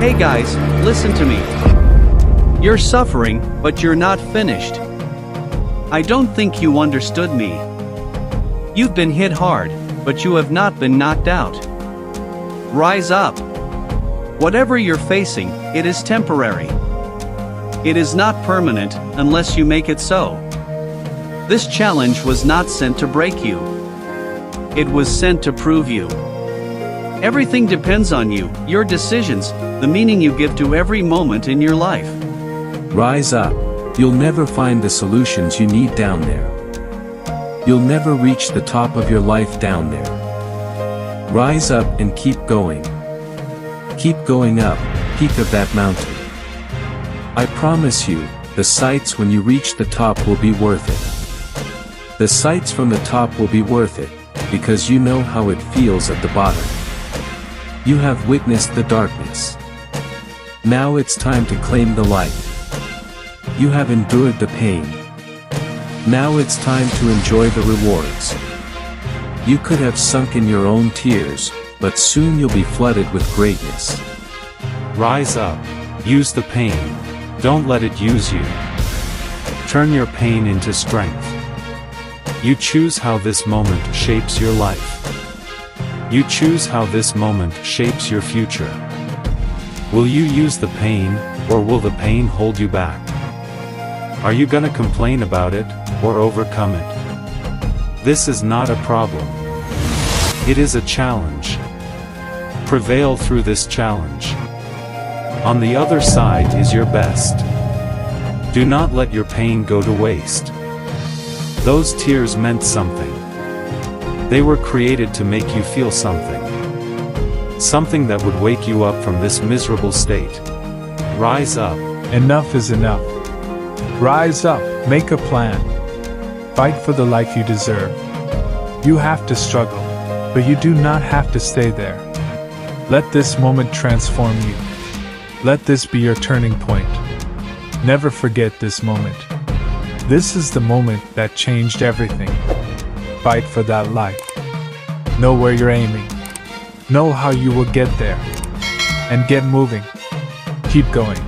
Hey guys, listen to me. You're suffering, but you're not finished. I don't think you understood me. You've been hit hard, but you have not been knocked out. Rise up. Whatever you're facing, it is temporary. It is not permanent, unless you make it so. This challenge was not sent to break you. It was sent to prove you. Everything depends on you, your decisions, the meaning you give to every moment in your life. Rise up. You'll never find the solutions you need down there. You'll never reach the top of your life down there. Rise up and keep going. Keep going up, peak of that mountain. I promise you, the sights when you reach the top will be worth it. The sights from the top will be worth it, because you know how it feels at the bottom. You have witnessed the darkness. Now it's time to claim the light. You have endured the pain. Now it's time to enjoy the rewards. You could have sunk in your own tears, but soon you'll be flooded with greatness. Rise up. Use the pain. Don't let it use you. Turn your pain into strength. You choose how this moment shapes your life. You choose how this moment shapes your future. Will you use the pain, or will the pain hold you back? Are you gonna complain about it, or overcome it? This is not a problem. It is a challenge. Prevail through this challenge. On the other side is your best. Do not let your pain go to waste. Those tears meant something. They were created to make you feel something. Something that would wake you up from this miserable state. Rise up. Enough is enough. Rise up, make a plan. Fight for the life you deserve. You have to struggle, but you do not have to stay there. Let this moment transform you. Let this be your turning point. Never forget this moment. This is the moment that changed everything. Fight for that life. Know where you're aiming. Know how you will get there. And get moving. Keep going.